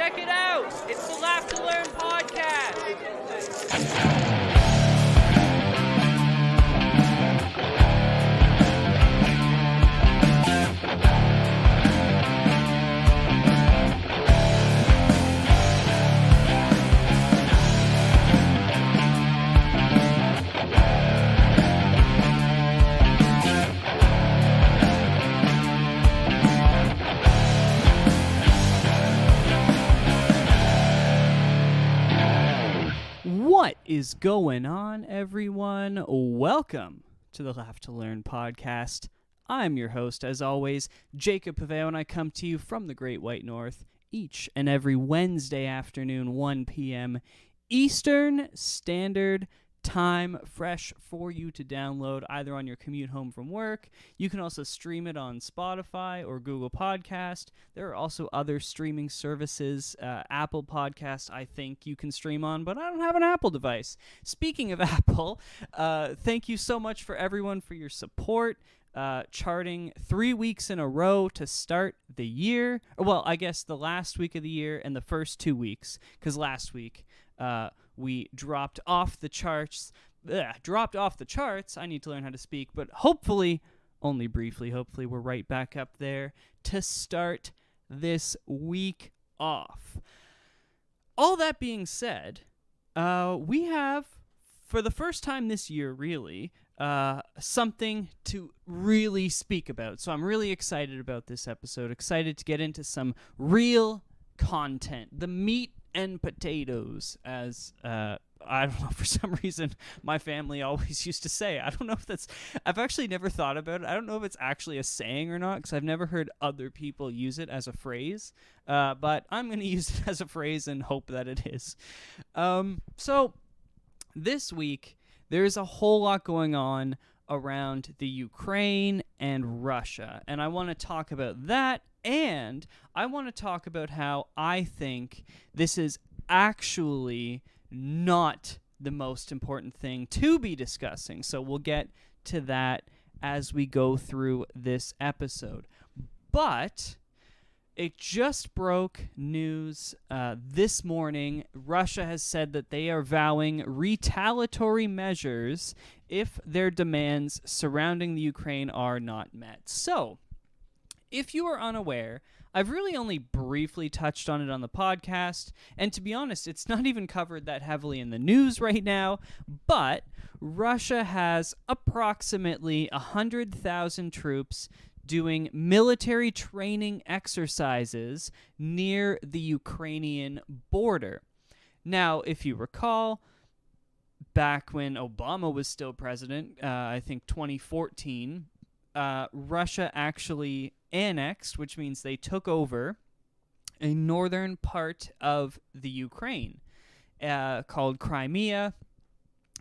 Check it out. It's the Laugh to Learn podcast. What is going on, everyone? Welcome to the Laugh to Learn podcast. I'm your host, as always, Jacob Paveo, and I come to you from the Great White North each and every Wednesday afternoon, 1 p.m. Eastern Standard Time, fresh for you to download either on your commute home from work. You can also stream it on Spotify or Google Podcast. There are also other streaming services, Apple Podcast, I think you can stream on, but I don't have an Apple device. Speaking of Apple, thank you so much for everyone for your support. Charting 3 weeks in a row to start the year. Well, I guess the last week of the year and the first 2 weeks, because last week we dropped off the charts. I need to learn how to speak, but hopefully, only briefly, hopefully we're right back up there to start this week off. All that being said, we have, for the first time this year, really, something to really speak about. So I'm really excited about this episode, excited to get into some real content, the meat and potatoes, as I don't know, for some reason my family always used to say. I don't know if that's, I've actually never thought about it. I don't know if it's actually a saying or not, because I've never heard other people use it as a phrase, but I'm going to use it as a phrase and hope that it is. So this week there's a whole lot going on around the Ukraine and Russia, and I want to talk about that. And I want to talk about how I think this is actually not the most important thing to be discussing. So we'll get to that as we go through this episode. But it just broke news this morning. Russia has said that they are vowing retaliatory measures if their demands surrounding the Ukraine are not met. So, if you are unaware, I've really only briefly touched on it on the podcast, and to be honest, it's not even covered that heavily in the news right now, but Russia has approximately 100,000 troops doing military training exercises near the Ukrainian border. Now, if you recall, back when Obama was still president, I think 2014, Russia actually annexed, which means they took over a northern part of the Ukraine called Crimea.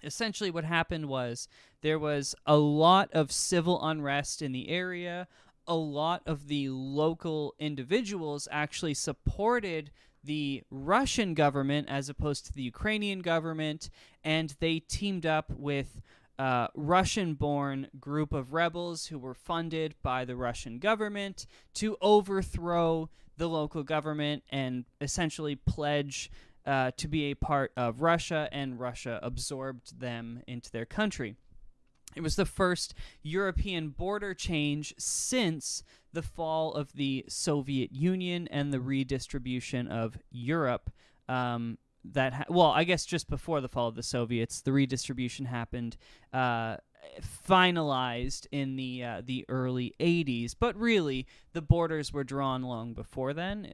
Essentially what happened was there was a lot of civil unrest in the area. A lot of the local individuals actually supported the Russian government as opposed to the Ukrainian government, and they teamed up with Russian-born group of rebels who were funded by the Russian government to overthrow the local government and essentially pledge to be a part of Russia, and Russia absorbed them into their country. It was the first European border change since the fall of the Soviet Union and the redistribution of Europe. I guess just before the fall of the Soviets, the redistribution happened, finalized in the early 80s. But really, the borders were drawn long before then.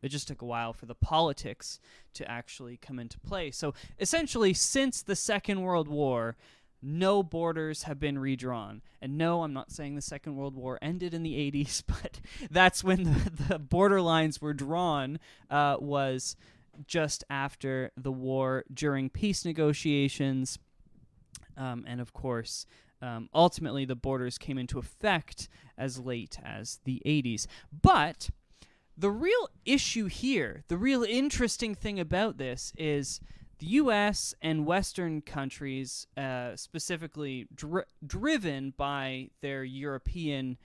It just took a while for the politics to actually come into play. So essentially, since the Second World War, no borders have been redrawn. And no, I'm not saying the Second World War ended in the 80s, but that's when the border lines were drawn, was just after the war, during peace negotiations, and of course, ultimately the borders came into effect as late as the 80s. But the real issue here, the real interesting thing about this is the U.S. and Western countries, specifically driven by their European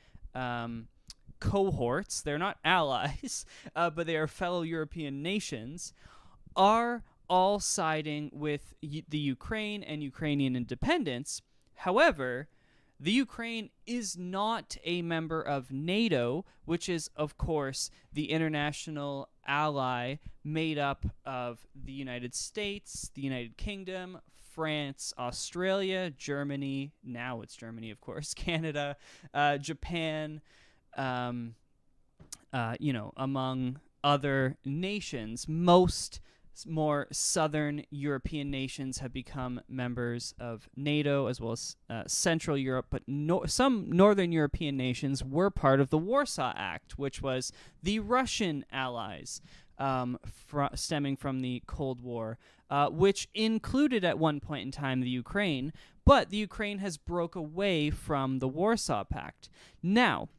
cohorts, they're not allies, but they are fellow European nations, are all siding with the Ukraine and Ukrainian independence. However, the Ukraine is not a member of NATO, which is, of course, the international ally made up of the United States, the United Kingdom, France, Australia, Germany, now it's Germany, of course, Canada, Japan, among other nations. Most more southern European nations have become members of NATO, as well as Central Europe, but some northern European nations were part of the Warsaw Act, which was the Russian allies stemming from the Cold War, which included at one point in time the Ukraine, but the Ukraine has broke away from the Warsaw Pact. Now,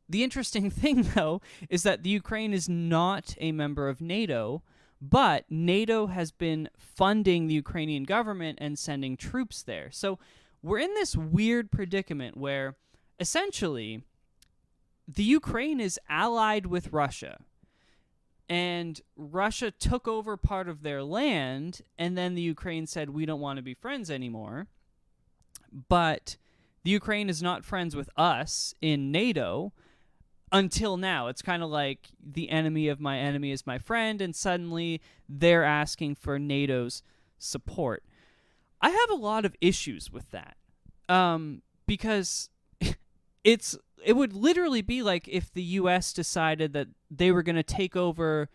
the interesting thing, though, is that the Ukraine is not a member of NATO, but NATO has been funding the Ukrainian government and sending troops there. So we're in this weird predicament where, essentially, the Ukraine is allied with Russia. And Russia took over part of their land, and then the Ukraine said, we don't want to be friends anymore. But the Ukraine is not friends with us in NATO until now. It's kind of like the enemy of my enemy is my friend, and suddenly they're asking for NATO's support. I have a lot of issues with that, because it would literally be like if the U.S. decided that they were going to take over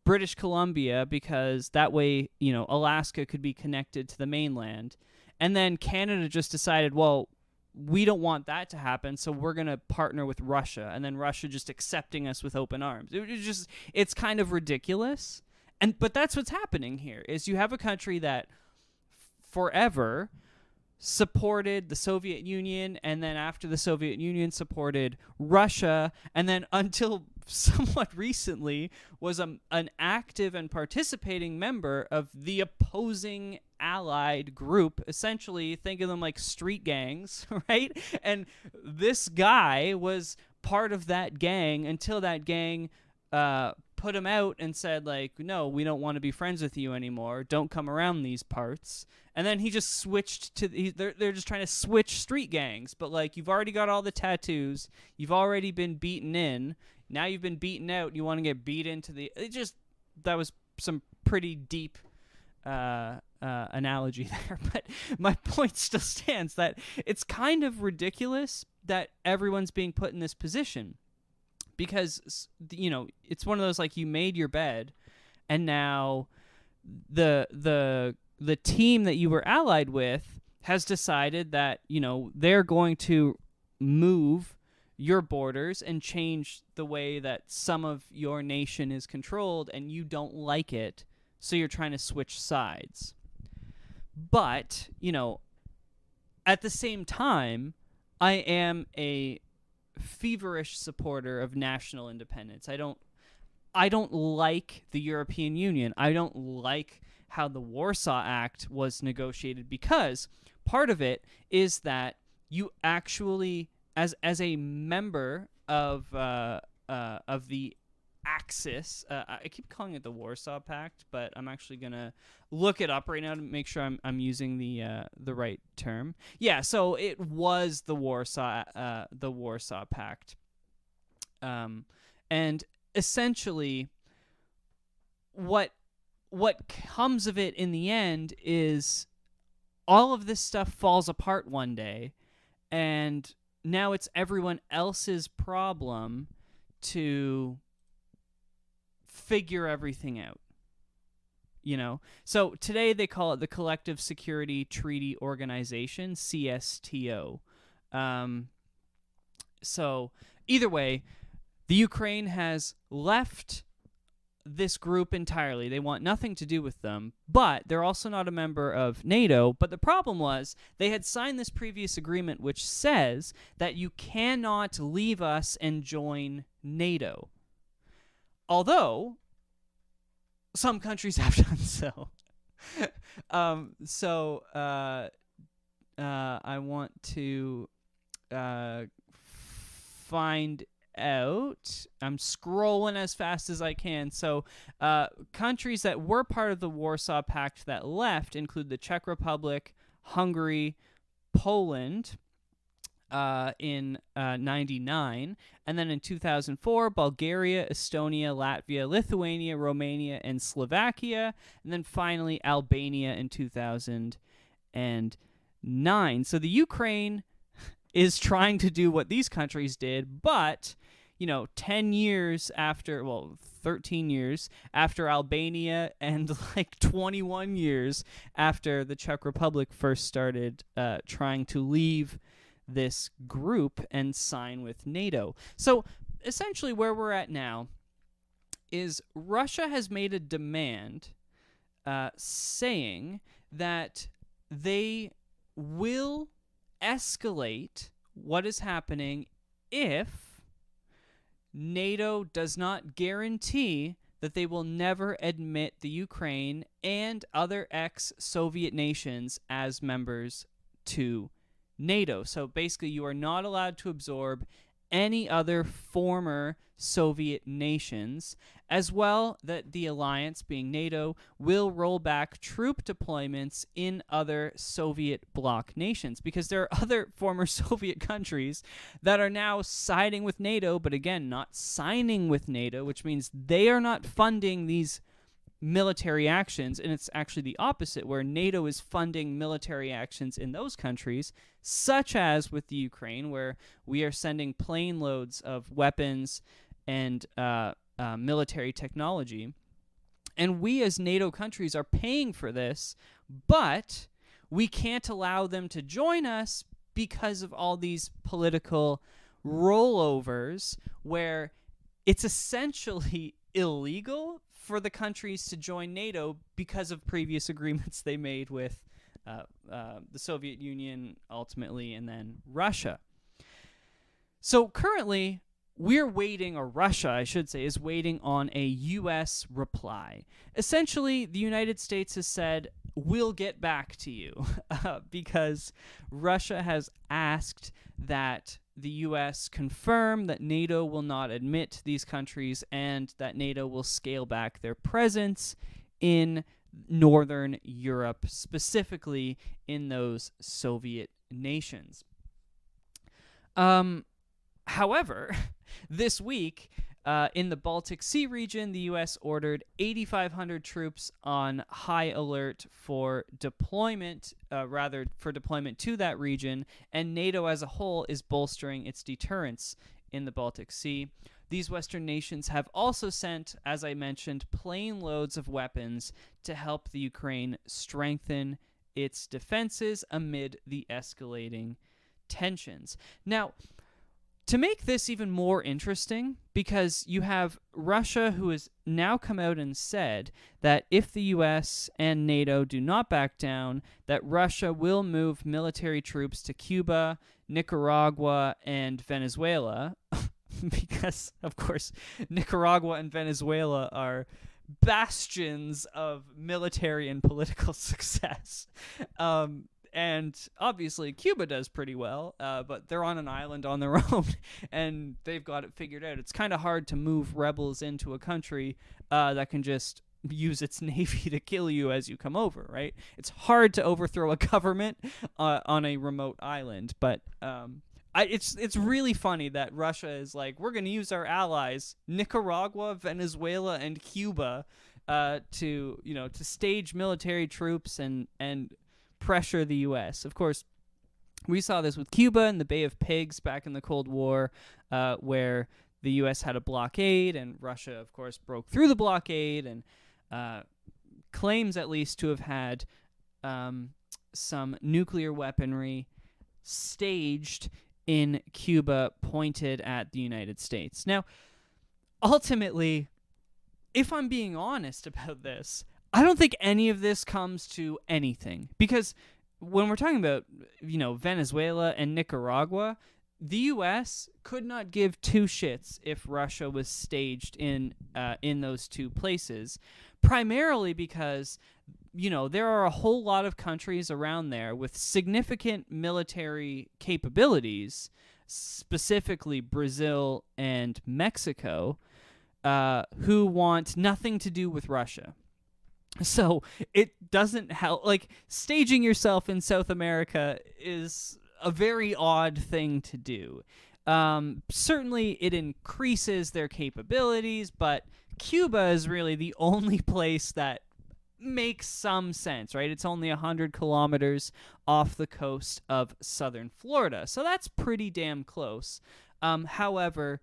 British Columbia because that way, Alaska could be connected to the mainland, and then Canada just decided, well, we don't want that to happen, so we're going to partner with Russia, and then Russia just accepting us with open arms. It's kind of ridiculous. But that's what's happening here, is you have a country that forever supported the Soviet Union, and then after the Soviet Union supported Russia, and then until somewhat recently was an active and participating member of the opposing allied group. Essentially, think of them like street gangs, right? And this guy was part of that gang until that gang put him out and said, like, no, we don't want to be friends with you anymore. Don't come around these parts. And then he just switched to they're just trying to switch street gangs. But, like, you've already got all the tattoos. You've already been beaten in. Now you've been beaten out. And you want to get beat into the... That was some pretty deep analogy there. But my point still stands that it's kind of ridiculous that everyone's being put in this position. Because, it's one of those, like, you made your bed, and now the team that you were allied with has decided that, they're going to move your borders and change the way that some of your nation is controlled, and you don't like it, so you're trying to switch sides. But, at the same time, I am a feverish supporter of national independence. I don't like the European Union. I don't like how the Warsaw Act was negotiated, because part of it is that you actually, as a member of the Axis, I keep calling it the Warsaw Pact, but I'm actually gonna look it up right now to make sure I'm using the right term. Yeah, so it was the Warsaw Pact, and essentially, what comes of it in the end is all of this stuff falls apart one day, and now it's everyone else's problem to figure everything out. So today they call it the Collective Security Treaty Organization, CSTO. So either way, the Ukraine has left this group entirely. They want nothing to do with them, but they're also not a member of NATO. But the problem was they had signed this previous agreement which says that you cannot leave us and join NATO. Although some countries have done so. I want to find out. I'm scrolling as fast as I can. So countries that were part of the Warsaw Pact that left include the Czech Republic, Hungary, Poland in 99, and then in 2004, Bulgaria, Estonia, Latvia, Lithuania, Romania, and Slovakia, and then finally Albania in 2009. So the Ukraine is trying to do what these countries did, but 13 years after Albania and like 21 years after the Czech Republic first started trying to leave this group and sign with NATO. So essentially where we're at now is Russia has made a demand saying that they will escalate what is happening if NATO does not guarantee that they will never admit the Ukraine and other ex-Soviet nations as members to NATO. So basically, you are not allowed to absorb any other former Soviet nations, as well that the alliance, being NATO, will roll back troop deployments in other Soviet bloc nations, because there are other former Soviet countries that are now siding with NATO, but again, not signing with NATO, which means they are not funding these military actions, and it's actually the opposite, where NATO is funding military actions in those countries, such as with the Ukraine, where we are sending plane loads of weapons and military technology. And we as NATO countries are paying for this, but we can't allow them to join us because of all these political rollovers where it's essentially illegal for the countries to join NATO because of previous agreements they made with the Soviet Union ultimately, and then Russia. So currently, we're waiting, or Russia, I should say, is waiting on a U.S. reply. Essentially, the United States has said, we'll get back to you, because Russia has asked that the U.S. confirm that NATO will not admit these countries and that NATO will scale back their presence in Northern Europe, specifically in those Soviet nations. However, this week, in the Baltic Sea region, the U.S. ordered 8,500 troops on high alert for deployment, to that region, and NATO as a whole is bolstering its deterrence in the Baltic Sea. These Western nations have also sent, as I mentioned, plane loads of weapons to help the Ukraine strengthen its defenses amid the escalating tensions. Now, to make this even more interesting, because you have Russia, who has now come out and said that if the U.S. and NATO do not back down, that Russia will move military troops to Cuba, Nicaragua, and Venezuela, because, of course, Nicaragua and Venezuela are bastions of military and political success. And obviously Cuba does pretty well, but they're on an island on their own, and they've got it figured out. It's kind of hard to move rebels into a country that can just use its navy to kill you as you come over, right? It's hard to overthrow a government on a remote island, but it's really funny that Russia is like, we're going to use our allies, Nicaragua, Venezuela, and Cuba, to stage military troops and pressure the U.S. Of course, we saw this with Cuba and the Bay of Pigs back in the Cold War, where the U.S. had a blockade, and Russia, of course, broke through the blockade and claims at least to have had some nuclear weaponry staged in Cuba pointed at the United States. Now, ultimately, if I'm being honest about this, I don't think any of this comes to anything, because when we're talking about, Venezuela and Nicaragua, the U.S. could not give two shits if Russia was staged in those two places, primarily because, there are a whole lot of countries around there with significant military capabilities, specifically Brazil and Mexico, who want nothing to do with Russia. So it doesn't help. Like, staging yourself in South America is a very odd thing to do. Certainly it increases their capabilities, but Cuba is really the only place that makes some sense, right? It's only 100 kilometers off the coast of southern Florida, so that's pretty damn close. However,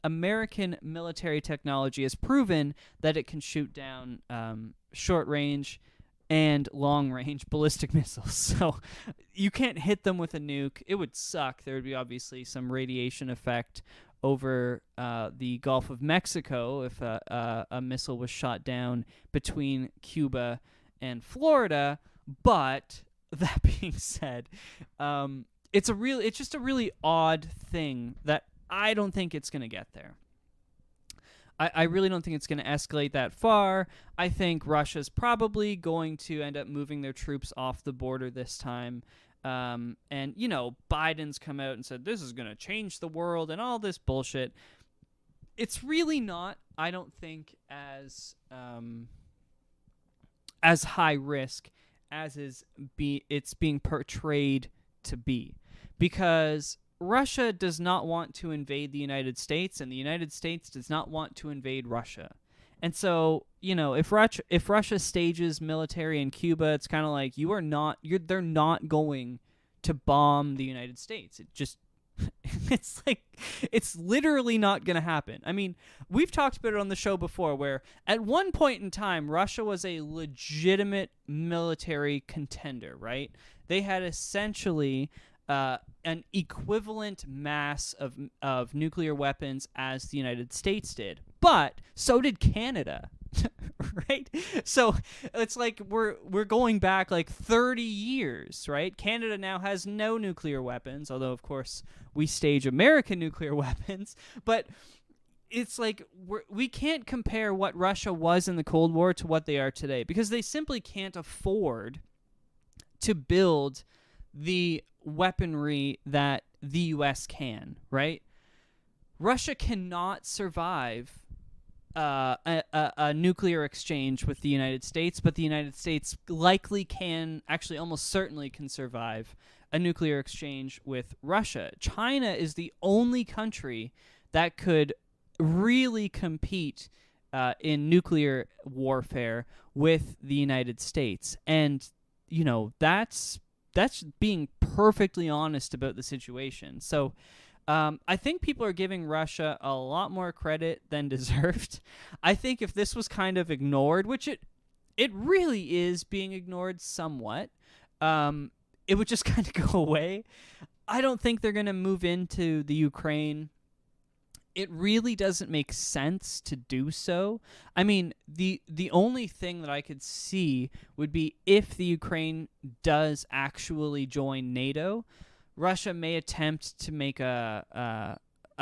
American military technology has proven that it can shoot down short-range and long-range ballistic missiles. So you can't hit them with a nuke. It would suck. There would be obviously some radiation effect over the Gulf of Mexico if a missile was shot down between Cuba and Florida. But that being said, it's just a really odd thing that I don't think it's going to get there. I really don't think it's going to escalate that far. I think Russia's probably going to end up moving their troops off the border this time. And, Biden's come out and said, this is going to change the world and all this bullshit. It's really not, I don't think, as high risk as it's being portrayed to be. Because Russia does not want to invade the United States, and the United States does not want to invade Russia. And so, if Russia stages military in Cuba, it's kind of like they're not going to bomb the United States. It's literally not going to happen. I mean, we've talked about it on the show before, where at one point in time, Russia was a legitimate military contender, right? They had essentially an equivalent mass of nuclear weapons as the United States did. But so did Canada, right? So it's like we're going back like 30 years, right? Canada now has no nuclear weapons, although, of course, we stage American nuclear weapons. But it's like we can't compare what Russia was in the Cold War to what they are today, because they simply can't afford to build the weaponry that the U.S. can, right? Russia cannot survive a nuclear exchange with the United States, but the United States likely can, actually almost certainly can survive a nuclear exchange with Russia. China is the only country that could really compete in nuclear warfare with the United States. And, that's being perfectly honest about the situation. So I think people are giving Russia a lot more credit than deserved. I think if this was kind of ignored, which it really is being ignored somewhat, it would just kind of go away. I don't think they're going to move into the Ukraine. It really doesn't make sense to do so. I mean, the only thing that I could see would be if the Ukraine does actually join NATO, Russia may attempt to make a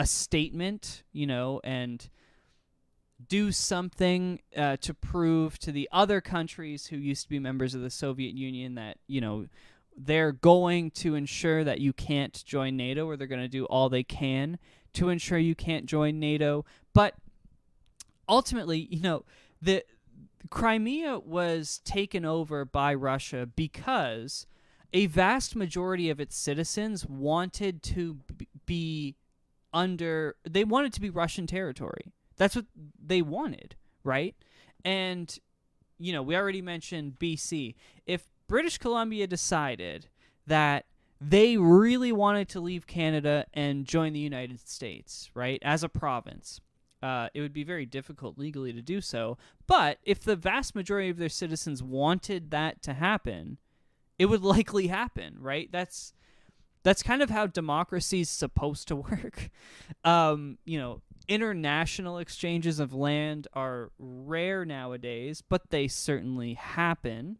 statement, and do something to prove to the other countries who used to be members of the Soviet Union that, they're going to ensure that you can't join NATO, or they're going to do all they can to ensure you can't join NATO. But ultimately, the Crimea was taken over by Russia because a vast majority of its citizens wanted to be Russian territory. That's what they wanted, right? And, we already mentioned BC. If British Columbia decided that they really wanted to leave Canada and join the United States, right, as a province, it would be very difficult legally to do so. But if the vast majority of their citizens wanted that to happen, it would likely happen, right? That's kind of how democracy is supposed to work. International exchanges of land are rare nowadays, but they certainly happen.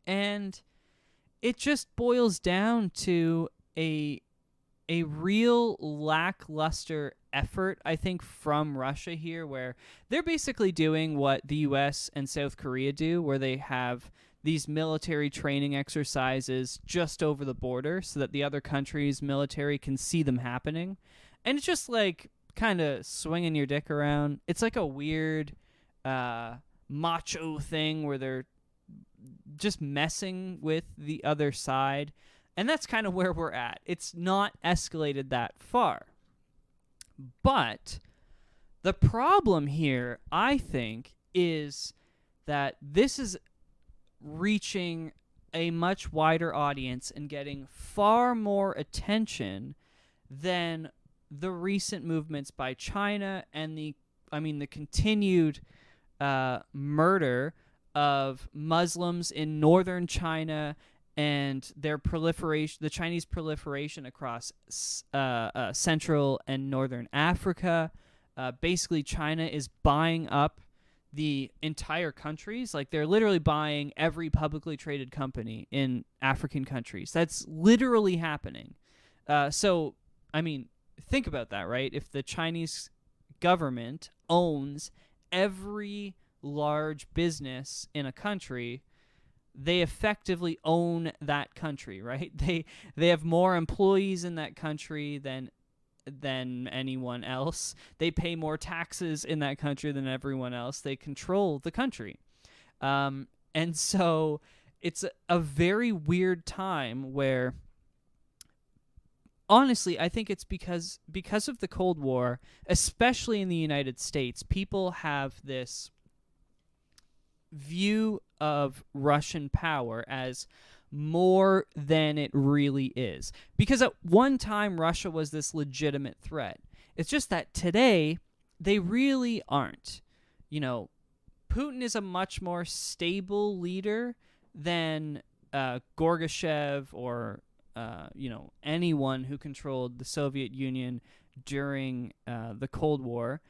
And it just boils down to a real lackluster effort, I think, from Russia here, where they're basically doing what the U.S. and South Korea do, where they have these military training exercises just over the border so that the other country's military can see them happening. And it's just like kind of swinging your dick around. It's like a weird macho thing where they're just messing with the other side. And that's kind of where we're at. It's not escalated that far. But the problem here, I think, is that this is reaching a much wider audience and getting far more attention than the recent movements by China and the continued murder of Muslims in northern China and their proliferation, the Chinese proliferation across central and northern Africa. Basically, China is buying up the entire countries. Like, they're literally buying every publicly traded company in African countries. That's literally happening. So, I mean, think about that, right? If the Chinese government owns every large business in a country, they effectively own that country, right? They have more employees in that country than anyone else. They pay more taxes in that country than everyone else. They control the country. And so it's a very weird time where, honestly, I think it's because of the Cold War, especially in the United States, people have this view of Russian power as more than it really is. Because at one time, Russia was this legitimate threat. It's just that today, they really aren't. You know, Putin is a much more stable leader than Gorbachev or, anyone who controlled the Soviet Union during the Cold War.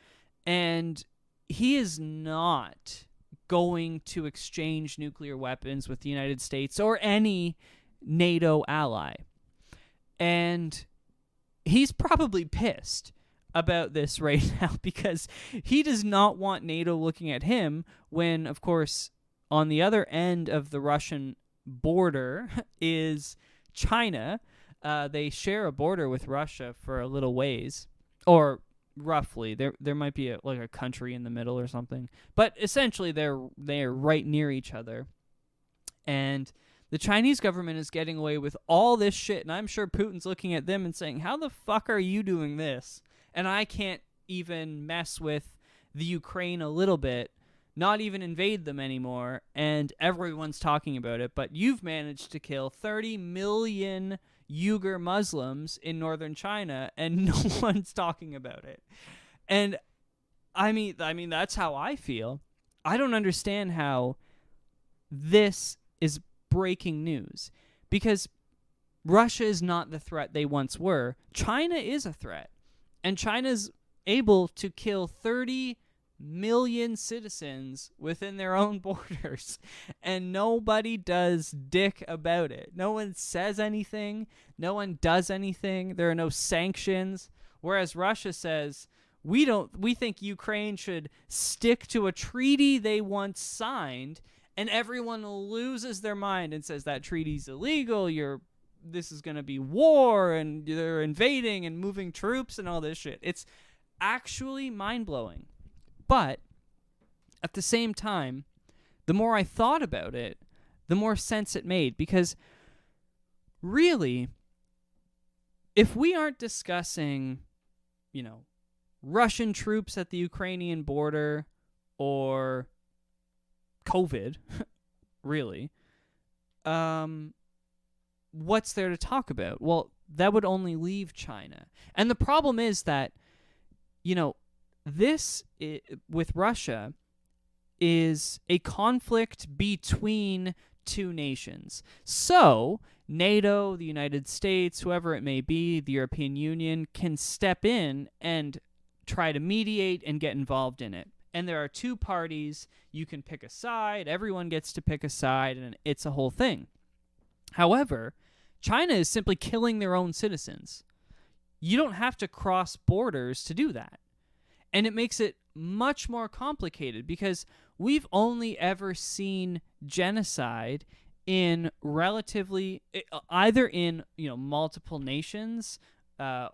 And he is not going to exchange nuclear weapons with the United States or any NATO ally. And he's probably pissed about this right now because he does not want NATO looking at him when, of course, on the other end of the Russian border is China. They share a border with Russia for a little ways, or roughly. There might be a country in the middle or something, but essentially they're right near each other. And the Chinese government is getting away with all this shit, and I'm sure Putin's looking at them and saying, "How the fuck are you doing this? And I can't even mess with the Ukraine a little bit, not even invade them anymore, and everyone's talking about it, but you've managed to kill 30 million Uyghur Muslims in northern China, and no one's talking about it." And I mean that's how I feel. I don't understand how this is breaking news, because Russia is not the threat they once were. China is a threat, and China's able to kill 30 million citizens within their own borders, and nobody does dick about it. No one says anything. No one does anything. There are no sanctions. Whereas Russia says, we think Ukraine should stick to a treaty they once signed, and everyone loses their mind and says that treaty's illegal. This is going to be war, and they're invading and moving troops and all this shit. It's actually mind-blowing. But at the same time, the more I thought about it, the more sense it made. Because really, if we aren't discussing, Russian troops at the Ukrainian border or COVID, really, what's there to talk about? Well, that would only leave China. And the problem is that, this, with Russia, is a conflict between two nations. So, NATO, the United States, whoever it may be, the European Union, can step in and try to mediate and get involved in it. And there are two parties. You can pick a side. Everyone gets to pick a side, and it's a whole thing. However, China is simply killing their own citizens. You don't have to cross borders to do that. And it makes it much more complicated because we've only ever seen genocide in relatively either in multiple nations, or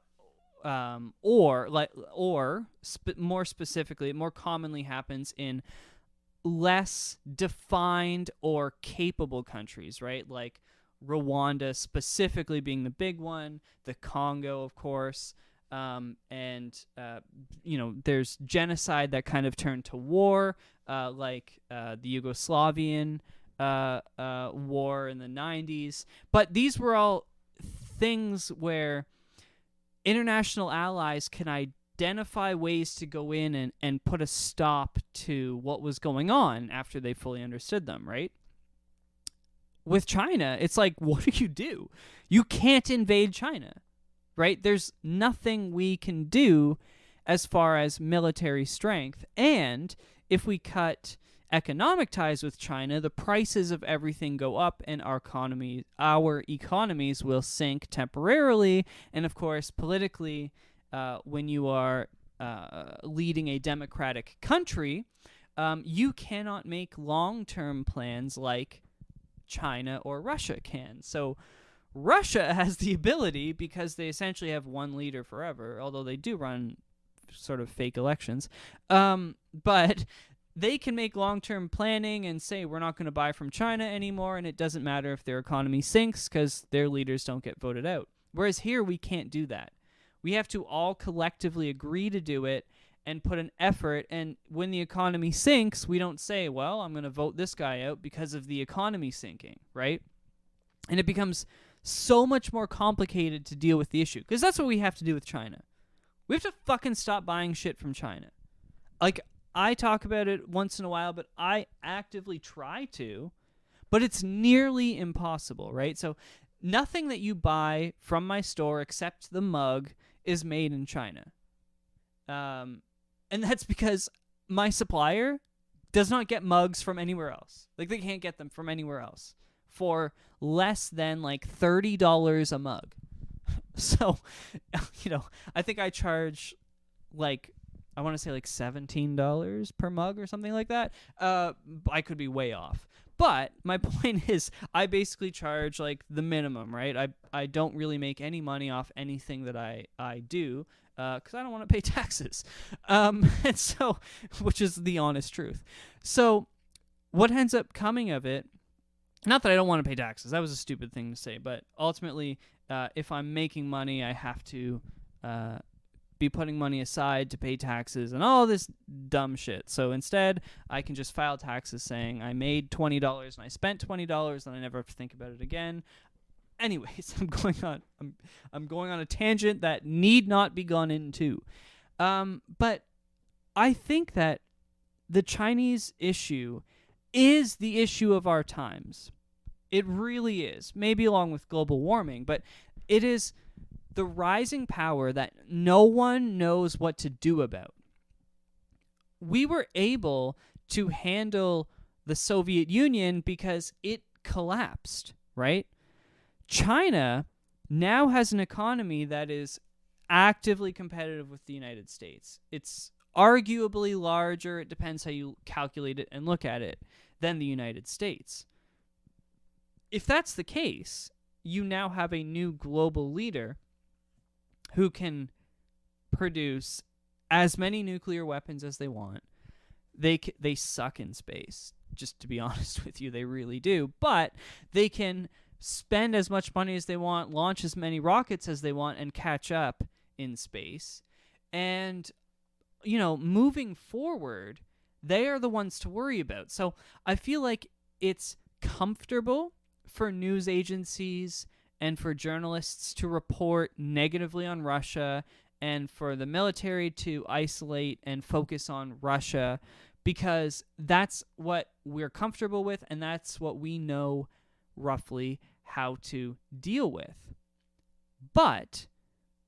more specifically, it more commonly happens in less defined or capable countries, right? Like Rwanda specifically being the big one, the Congo, of course. There's genocide that kind of turned to war, like the Yugoslavian war in the 90s. But these were all things where international allies can identify ways to go in and put a stop to what was going on after they fully understood them, right? With China, it's like, what do? You can't invade China. Right? There's nothing we can do as far as military strength. And if we cut economic ties with China, the prices of everything go up and our economies will sink temporarily. And of course, politically, when you are leading a democratic country, you cannot make long-term plans like China or Russia can. So Russia has the ability, because they essentially have one leader forever, although they do run sort of fake elections, but they can make long-term planning and say, we're not going to buy from China anymore, and it doesn't matter if their economy sinks because their leaders don't get voted out. Whereas here, we can't do that. We have to all collectively agree to do it and put an effort, and when the economy sinks, we don't say, well, I'm going to vote this guy out because of the economy sinking, right? And it becomes so much more complicated to deal with the issue, because that's what we have to do with China. We have to fucking stop buying shit from China. Like, I talk about it once in a while, but I actively try to, but it's nearly impossible, right? So nothing that you buy from my store except the mug is made in China. And that's because my supplier does not get mugs from anywhere else. Like, they can't get them from anywhere else for less than like $30 a mug. So, I think I charge like, I want to say like $17 per mug or something like that. I could be way off. But my point is, I basically charge like the minimum, right? I don't really make any money off anything that I do, because I don't want to pay taxes. And so, which is the honest truth. So what ends up coming of it, not that I don't want to pay taxes, that was a stupid thing to say, but ultimately, if I'm making money, I have to be putting money aside to pay taxes and all this dumb shit. So instead, I can just file taxes saying I made $20 and I spent $20 and I never have to think about it again. Anyways, I'm going on a tangent that need not be gone into. But I think that the Chinese issue is the issue of our times. It really is. Maybe along with global warming, but it is the rising power that no one knows what to do about. We were able to handle the Soviet Union because it collapsed, right? China now has an economy that is actively competitive with the United States. It's arguably larger, it depends how you calculate it and look at it, than the United States. If that's the case, you now have a new global leader who can produce as many nuclear weapons as they want. They suck in space, just to be honest with you, they really do. But they can spend as much money as they want, launch as many rockets as they want, and catch up in space. And, moving forward, they are the ones to worry about. So I feel like it's comfortable for news agencies and for journalists to report negatively on Russia and for the military to isolate and focus on Russia, because that's what we're comfortable with and that's what we know roughly how to deal with. But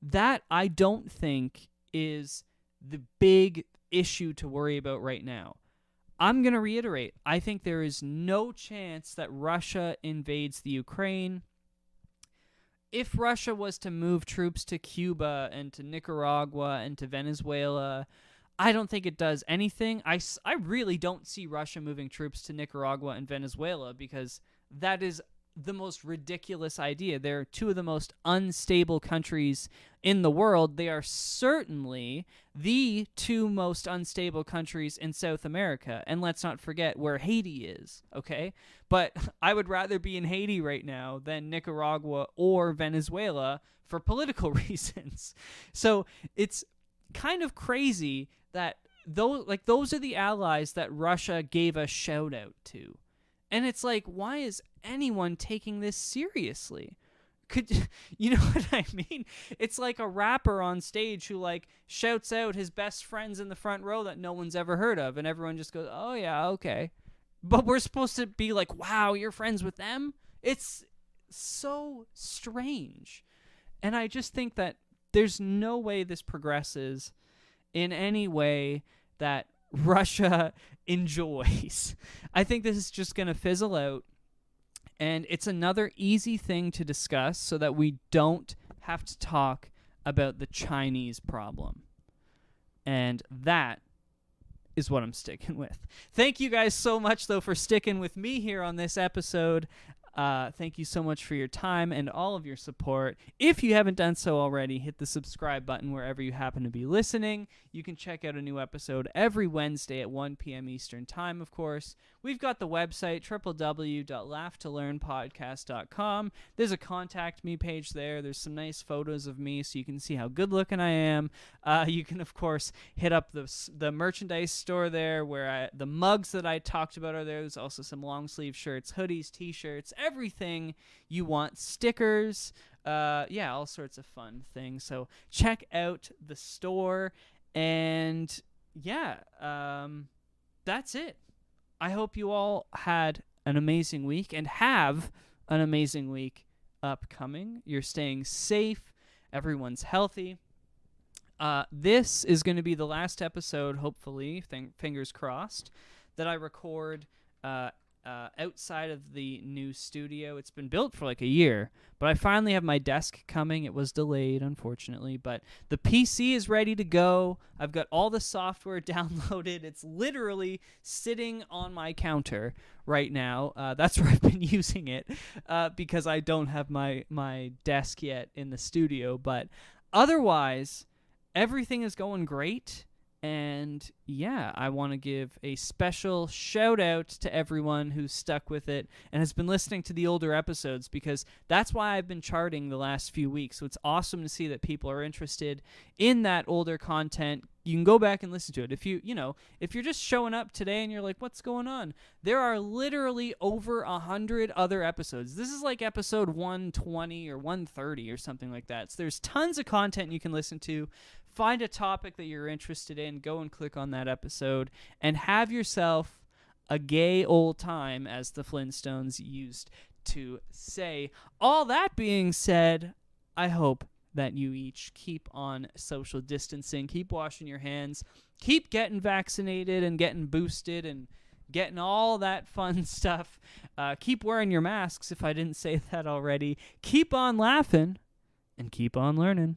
that, I don't think, is the big issue to worry about right now. I'm going to reiterate, I think there is no chance that Russia invades the Ukraine. If Russia was to move troops to Cuba and to Nicaragua and to Venezuela, I don't think it does anything. I really don't see Russia moving troops to Nicaragua and Venezuela because that is the most ridiculous idea. They're two of the most unstable countries in the world. They are certainly the two most unstable countries in South America. And let's not forget where Haiti is, okay? But I would rather be in Haiti right now than Nicaragua or Venezuela for political reasons. So it's kind of crazy that those are the allies that Russia gave a shout out to. And it's like, why is anyone taking this seriously? You know what I mean? It's like a rapper on stage who like shouts out his best friends in the front row that no one's ever heard of, and everyone just goes, "Oh yeah, okay." But we're supposed to be like, "Wow, you're friends with them?" It's so strange. And I just think that there's no way this progresses in any way that Russia enjoys. I think this is just going to fizzle out, and it's another easy thing to discuss so that we don't have to talk about the Chinese problem. And that is what I'm sticking with. Thank you guys so much, though, for sticking with me here on this episode. Thank you so much for your time and all of your support. If you haven't done so already, hit the subscribe button wherever you happen to be listening. You can check out a new episode every Wednesday at 1 p.m. Eastern Time, of course. We've got the website, www.laughtolearnpodcast.com. There's a contact me page there. There's some nice photos of me so you can see how good looking I am. You can, of course, hit up the merchandise store there where the mugs that I talked about are there. There's also some long sleeve shirts, hoodies, t-shirts, everything you want, stickers, all sorts of fun things. So check out the store, and that's it. I hope you all had an amazing week and have an amazing week upcoming. You're staying safe. Everyone's healthy. This is going to be the last episode, hopefully, fingers crossed, that I record outside of the new studio. It's been built for like a year, but I finally have my desk coming. It was delayed, unfortunately, but the PC is ready to go. I've got all the software downloaded. It's literally sitting on my counter right now. That's where I've been using it because I don't have my desk yet in the studio, but otherwise, everything is going great. And I want to give a special shout out to everyone who's stuck with it and has been listening to the older episodes, because that's why I've been charting the last few weeks. So it's awesome to see that people are interested in that older content. You can go back and listen to it. If you're just showing up today and you're like, what's going on? There are literally over 100 other episodes. This is like episode 120 or 130 or something like that. So there's tons of content you can listen to. Find a topic that you're interested in, go and click on that episode, and have yourself a gay old time, as the Flintstones used to say. All that being said, I hope that you each keep on social distancing, keep washing your hands, keep getting vaccinated and getting boosted and getting all that fun stuff. Keep wearing your masks if I didn't say that already. Keep on laughing and keep on learning.